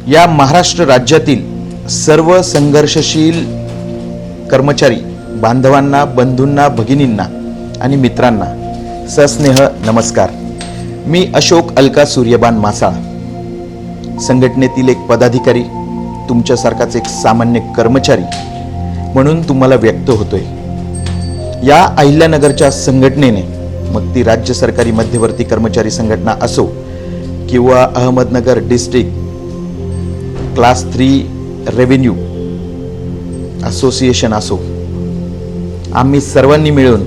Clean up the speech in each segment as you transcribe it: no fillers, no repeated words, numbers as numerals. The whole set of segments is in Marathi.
या महाराष्ट्र राज्यातील सर्व संघर्षशील कर्मचारी बांधवांना, बंधूंना, भगिनींना आणि मित्रांना सस्नेह नमस्कार. मी अशोक अलका सूर्यबान मासाळ, संघटनेतील एक पदाधिकारी, तुमच्यासारखाच एक सामान्य कर्मचारी म्हणून तुम्हाला व्यक्त होतोय. या अहिल्यानगरच्या संघटनेने, मग ती राज्य सरकारी मध्यवर्ती कर्मचारी संघटना असो किंवा Ahmednagar district class 3 revenue association असो, आम्ही सर्वांनी मिळून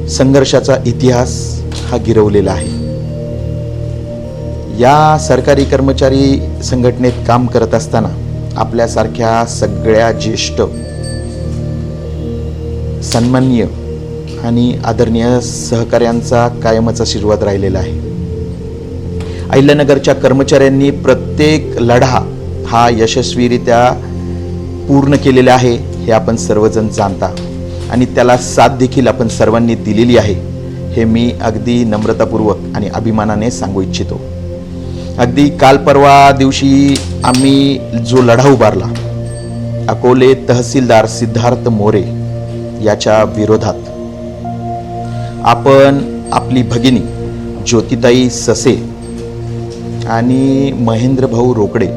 संघर्षाचा इतिहास हा गिरवलेला आहे. या सरकारी कर्मचारी संघटनेत काम करत असताना आपल्यासारख्या सगळ्या ज्येष्ठ, सन्माननीय आणि आदरणीय सहकाऱ्यांचा कायमच आशीर्वाद राहिलेला आहे. अहिल्यानगरच्या कर्मचाऱ्यांनी प्रत्येक लढा हा यशस्वीरित्या पूर्ण केलेला आहे हे आपण सर्वजण जाणता आणि त्याला साथ देखील आपण सर्वांनी दिलेली आहे हे मी अगदी नम्रतापूर्वक आणि अभिमानाने सांगू इच्छितो. अगदी काल परवा दिवशी आम्ही जो लढा उभारला, अकोले तहसीलदार सिद्धार्थ मोरे याच्या विरोधात, आपण आपली भगिनी ज्योतिताई ससे आणि महेंद्र भाऊ रोकडे,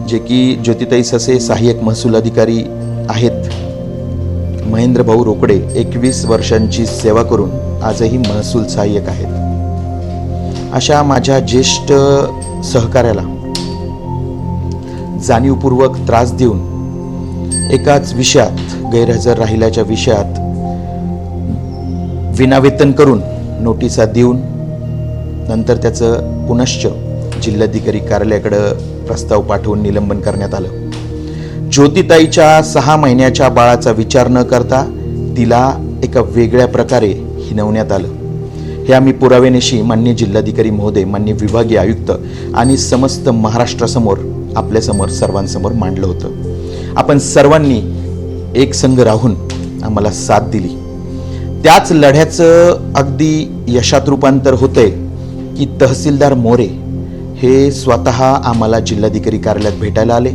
जे की ज्योतिताई ससे सहाय्यक महसूल अधिकारी आहेत, महेंद्र भाऊ रोकडे 21 वर्षांची सेवा करून आजही महसूल सहाय्यक आहेत. अशा माझ्या ज्येष्ठ सहकार्याला जाणीवपूर्वक त्रास देऊन एकाच विषयात, गैरहजर राहिल्याच्या विषयात विनावेतन करून नोटिसा देऊन नंतर त्याचं पुनश्च जिल्हाधिकारी कार्यालयाकडे प्रस्ताव पाठवून निलंबन करण्यात आलं. ज्योतिताईच्या 6 महिन्याच्या बाळाचा विचार न करता तिला एका वेगळ्या प्रकारे हिणवण्यात आलं. हे आम्ही पुराव्यानिशी माननीय जिल्हाधिकारी महोदय, माननीय विभागीय आयुक्त आणि समस्त महाराष्ट्रासमोर, आपल्यासमोर सर्वांसमोर मांडलं होतं. आपण सर्वांनी एक संघ राहून आम्हाला साथ दिली. त्याच लढ्याचं अगदी यशात रूपांतर होतंय की तहसीलदार मोरे हे स्वतः आम्हाला जिल्हाधिकारी कार्यालयात भेटायला आले.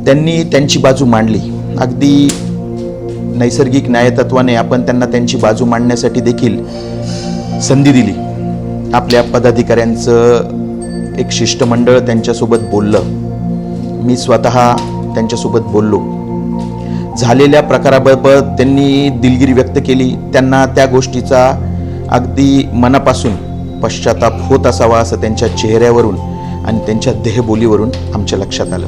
त्यांनी त्यांची बाजू मांडली. अगदी नैसर्गिक न्यायतत्वाने आपण त्यांना त्यांची बाजू मांडण्यासाठी देखील संधी दिली. आपल्या पदाधिकाऱ्यांचं एक शिष्टमंडळ त्यांच्यासोबत बोललं. मी स्वतः त्यांच्यासोबत बोललो. झालेल्या प्रकाराबाबत त्यांनी दिलगिरी व्यक्त केली. त्यांना त्या गोष्टीचा अगदी मनापासून पश्चाताप होत असावा असं त्यांच्या चेहऱ्यावरून आणि त्यांच्या देहबोलीवरून आमच्या लक्षात आलं.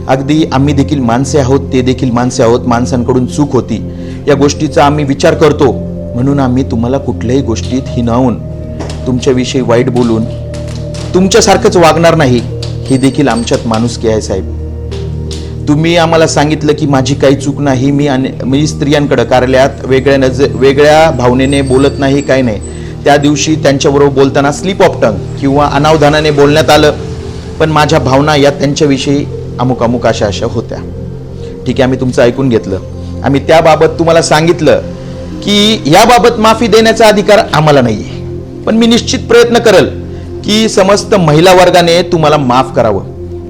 अगदी आम्ही देखील माणसे आहोत, ते देखील माणसे आहोत, माणसांकडून चूक होती या गोष्टीचा आम्ही विचार करतो, म्हणून आम्ही तुम्हाला कुठल्याही गोष्टीत हिणवून, तुमच्याविषयी वाईट बोलून तुमच्यासारखंच वागणार नाही. ही देखील आमच्यात माणुसकी आहे साहेब. तुम्ही आम्हाला सांगितलं की माझी काही चूक नाही, मी स्त्रियांकडे कार्यालयात वेगळ्या भावनेने बोलत नाही, काय नाही. त्या दिवशी त्यांच्याबरोबर बोलताना स्लिप ऑफ टंग किंवा अनावधानाने बोलण्यात आलं, पण माझ्या भावना या त्यांच्याविषयी अमुक अमुक अशा होत्या. ठीक आहे, आम्ही तुमचं ऐकून घेतलं. आम्ही त्याबाबत तुम्हाला सांगितलं की याबाबत माफी देण्याचा अधिकार आम्हाला नाहीये, पण मी निश्चित प्रयत्न करेल की समस्त महिला वर्गाने तुम्हाला माफ करावं.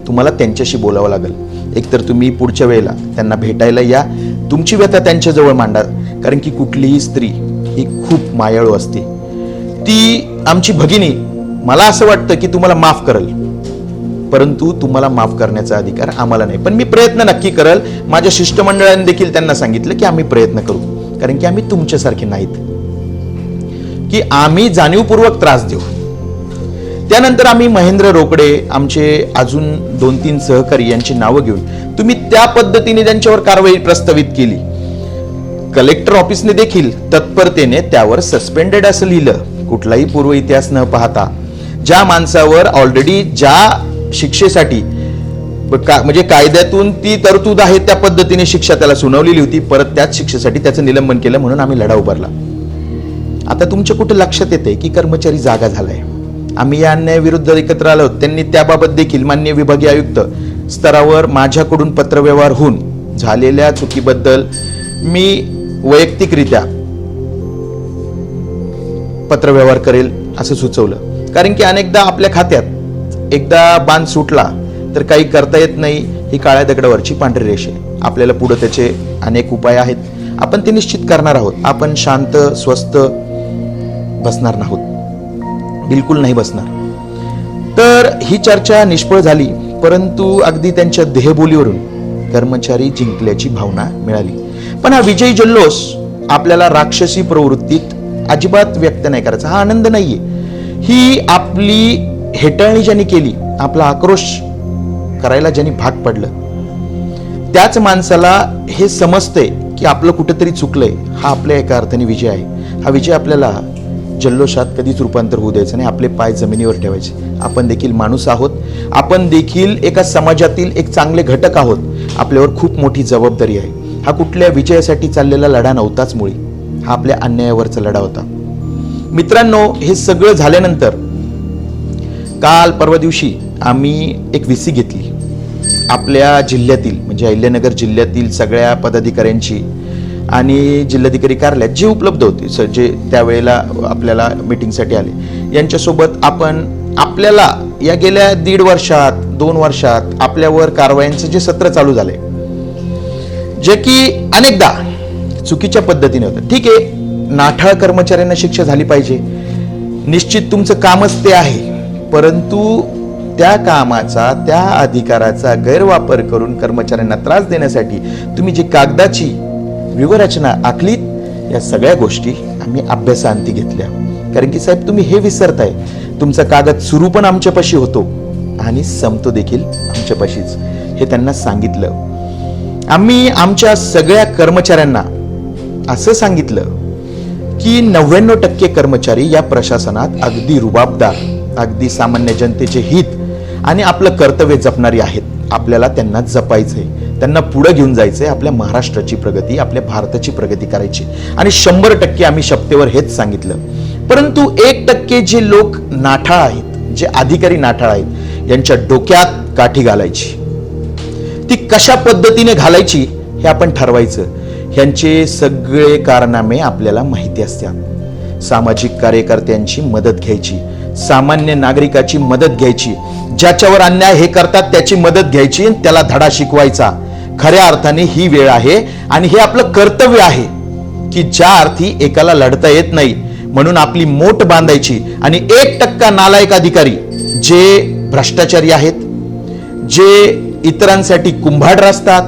तुम्हाला त्यांच्याशी बोलावं लागेल. एकतर तुम्ही पुढच्या वेळेला त्यांना भेटायला या, तुमची व्यथा त्यांच्याजवळ मांडा, कारण की कुठलीही स्त्री ही खूप मायाळू असते. ती आमची भगिनी, मला असं वाटतं की तुम्हाला माफ करेल, परंतु तुम्हाला माफ करण्याचा अधिकार आम्हाला नाही. पण मी प्रयत्न नक्की करेल. माझ्या शिष्टमंडळाने देखील त्यांना सांगितलं की आम्ही प्रयत्न करू, कारण की आम्ही तुमच्यासारखे नाहीत की आम्ही जाणीवपूर्वक त्रास देऊ. त्यानंतर आम्ही महेंद्र रोकडे, आमचे अजून 2-3 सहकारी यांची नावं घेऊन तुम्ही त्या पद्धतीने त्यांच्यावर कारवाई प्रस्तावित केली. कलेक्टर ऑफिसने देखील तत्परतेने त्यावर सस्पेंडेड असं लिहिलं. कुठलाही पूर्व इतिहास न पाहता ज्या माणसावर ऑलरेडी ज्या शिक्षेसाठी म्हणजे कायद्यातून ती तरतूद आहे त्या पद्धतीने शिक्षा त्याला सुनावलेली होती, परत त्याच शिक्षेसाठी त्याचं निलंबन केलं, म्हणून आम्ही लढा उभारला. आता तुमच्या कुठे लक्षात येते की कर्मचारी जागा झालाय. आम्ही या अन्यायाविरुद्ध एकत्र आलो. त्यांनी त्याबाबत देखील माननीय विभागीय आयुक्त स्तरावर माझ्याकडून पत्रव्यवहार होऊन झालेल्या चुकीबद्दल मी वैयक्तिकरित्या पत्रव्यवहार करेल असं सुचवलं. कारण की अनेकदा आपल्या खात्यात एकदा बांध सुटला तर काही करता येत नाही, ही काळ्या दगडावरची पांढरी रेष आहे. आपल्याला पुढे त्याचे अनेक उपाय आहेत, आपण ते निश्चित करणार आहोत. आपण शांत स्वस्थ बसणार नाहोत, बिलकुल नाही बसणार. तर ही चर्चा निष्फळ झाली, परंतु अगदी त्यांच्या देहबोलीवरून कर्मचारी जिंकल्याची भावना मिळाली. पण हा विजयी जल्लोष आपल्याला राक्षसी प्रवृत्तीत अजिबात व्यक्त नाही करायचा. हा आनंद नाहीये, ही आपली हेटाळणी ज्यांनी केली, आपला आक्रोश करायला ज्यांनी भाग पडलं, त्याच माणसाला हे समजतंय की आपलं कुठेतरी चुकलंय. हा आपल्या एका अर्थाने विजय आहे. हा विजय आपल्याला जल्लोषात कधीच रूपांतर होऊ द्यायचं नाही. आपले पाय जमिनीवर ठेवायचे. आपण देखील माणूस आहोत, आपण देखील एका समाजातील एक चांगले घटक आहोत. आपल्यावर खूप मोठी जबाबदारी आहे. हा कुठल्या विजयासाठी चाललेला लढा नव्हताच मुळी, हा आपल्या अन्यायावरचा लढा होता. मित्रांनो, हे सगळं झाल्यानंतर काल परवा दिवशी आम्ही एक VC घेतली. आपल्या जिल्ह्यातील म्हणजे अहिल्यानगर जिल्ह्यातील सगळ्या पदाधिकाऱ्यांची आणि जिल्हाधिकारी कार्यालयात जे उपलब्ध होते, जे त्यावेळेला आपल्याला मीटिंगसाठी आले, यांच्यासोबत आपण आपल्याला या गेल्या 1.5 वर्षात 2 वर्षात आपल्यावर कारवायांचं जे सत्र चालू झाले, जे की अनेकदा चुकीच्या पद्धतीने होतं. ठीक आहे, नाठाळ कर्मचाऱ्यांना शिक्षा झाली पाहिजे, निश्चित तुमचं कामच ते आहे. परंतु त्या कामाचा, त्या अधिकाराचा गैरवापर करून कर्मचाऱ्यांना त्रास देण्यासाठी तुम्ही जी कागदाची व्यूहरचना आखलीत, या सगळ्या गोष्टी आम्ही अभ्यासाअंती घेतल्या. कारण की साहेब, तुम्ही हे विसरताय, तुमचा कागद सुरू पण आमच्यापाशी होतो आणि संपतो देखील आमच्यापाशीच, हे त्यांना सांगितलं. आम्ही आमच्या सगळ्या कर्मचाऱ्यांना असं सांगितलं की 99% कर्मचारी या प्रशासनात अगदी रुबाबदार, अगदी सामान्य जनतेचे हित आणि आपलं कर्तव्य जपणारी आहेत. आपल्याला त्यांना जपायचंय, त्यांना पुढे घेऊन जायचंय. आपल्या महाराष्ट्राची प्रगती, आपल्या भारताची प्रगती करायची. आणि 100% आम्ही शपथेवर हेच सांगितलं. परंतु 1% जे लोक नाठाळ आहेत, जे अधिकारी नाठाळ आहेत, यांच्या डोक्यात काठी घालायची. ती कशा पद्धतीने घालायची हे आपण ठरवायचं. ह्यांचे सगळे कारनामे आपल्याला माहिती असतात. सामाजिक कार्यकर्त्यांची मदत घ्यायची, सामान्य नागरिकाची मदत घ्यायची, ज्याच्यावर अन्याय हे करतात त्याची मदत घ्यायची, त्याला धडा शिकवायचा. खऱ्या अर्थाने ही वेळ आहे आणि हे आपलं कर्तव्य आहे की ज्या अर्थी एकाला लढता येत नाही म्हणून आपली मोठ बांधायची. आणि 1% नालायक अधिकारी जे भ्रष्टाचारी आहेत, जे इतरांसाठी कुंभाड रचतात,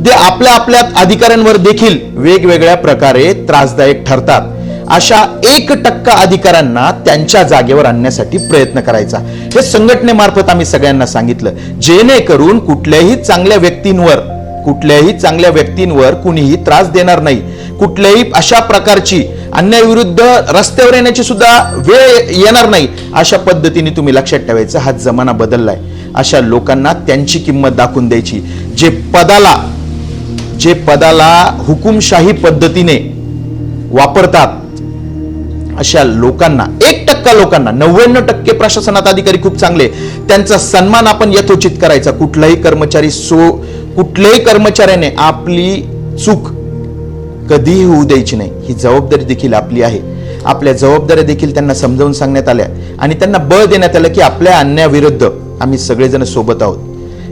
ते आपल्या अधिकाऱ्यांवर देखील वेगवेगळ्या प्रकारे त्रासदायक ठरतात, अशा 1% अधिकाऱ्यांना त्यांच्या जागेवर आणण्यासाठी प्रयत्न करायचा. हे संघटनेमार्फत आम्ही सगळ्यांना सांगितलं, जेणेकरून कुठल्याही चांगल्या व्यक्तींवर कुणीही त्रास देणार नाही. कुठल्याही अशा प्रकारची अन्यायाविरुद्ध रस्त्यावर येण्याची सुद्धा वेळ येणार नाही. अशा पद्धतीने तुम्ही लक्षात ठेवायचं. हा जमाना बदललाय. अशा लोकांना त्यांची किंमत दाखवून द्यायची. जे पदाला हुकुमशाही पद्धतीने वापरतात, अशा लोकांना, 1% लोकांना, 99% प्रशासनात अधिकारी खूप चांगले, त्यांचा सन्मान आपण यथोचित करायचा. कुठल्याही कर्मचाऱ्याने आपली चूक कधीही होऊ द्यायची नाही. ही जबाबदारी देखील आपली आहे. आपल्या जबाबदाऱ्या देखील त्यांना समजावून सांगण्यात आल्या आणि त्यांना बळ देण्यात आलं की आपल्या अन्यायाविरुद्ध आम्ही सगळेजण सोबत आहोत.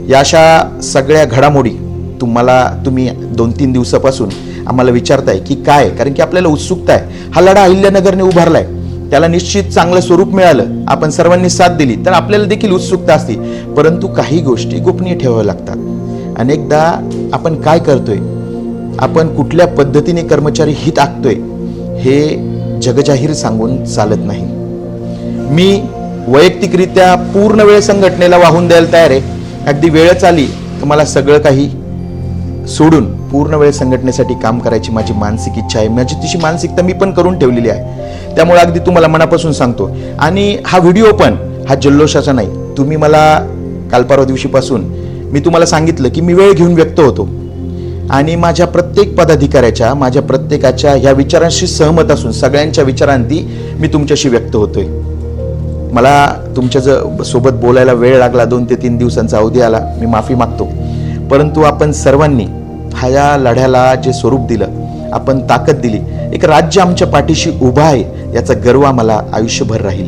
या अशा सगळ्या घडामोडी तुम्ही 2-3 दिवसापासून आम्हाला विचारताय की काय, कारण की आपल्याला उत्सुकता आहे. हा लढा अहिल्यानगरने उभारलाय, त्याला निश्चित चांगलं स्वरूप मिळालं, आपण सर्वांनी साथ दिली तर आपल्याला देखील उत्सुकता असते. परंतु काही गोष्टी गोपनीय ठेवाव्या लागतात. अनेकदा आपण काय करतोय, आपण कुठल्या पद्धतीने कर्मचारी हित आखतोय, हे जगजाहीर सांगून चालत नाही. मी वैयक्तिकरित्या पूर्ण वेळ संघटनेला वाहून द्यायला तयार आहे. अगदी वेळच आली तर मला सगळं काही सोडून पूर्ण वेळ संघटनेसाठी काम करायची माझी मानसिक इच्छा आहे. माझी तशी मानसिकता मी पण करून ठेवलेली आहे. त्यामुळे अगदी तुम्हाला मनापासून सांगतो. आणि हा व्हिडिओ पण हा जल्लोषाचा नाही. तुम्ही मला काल परवा दिवशीपासून मी तुम्हाला सांगितलं की मी वेळ घेऊन व्यक्त होतो आणि माझ्या प्रत्येक पदाधिकाऱ्याच्या, माझ्या प्रत्येकाच्या ह्या विचारांशी सहमत असून सगळ्यांच्या विचारांती मी तुमच्याशी व्यक्त होतोय. मला तुमच्या सोबत बोलायला वेळ लागला, 2 ते 3 दिवसांचा अवधी आला, मी माफी मागतो. परंतु आपण सर्वांनी ह्या लढ्याला जे स्वरूप दिलं, आपण ताकद दिली, एक राज्य आमच्या पाठीशी उभा आहे याचा गर्व आम्हाला आयुष्यभर राहील.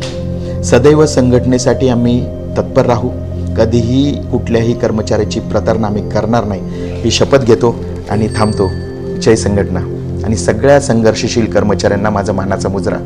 सदैव संघटनेसाठी आम्ही तत्पर राहू. कधीही कुठल्याही कर्मचाऱ्याची प्रतारणा आम्ही करणार नाही ही शपथ घेतो आणि थांबतो. जय संघटना. आणि सगळ्या संघर्षशील कर्मचाऱ्यांना माझा मानाचा मुजरा.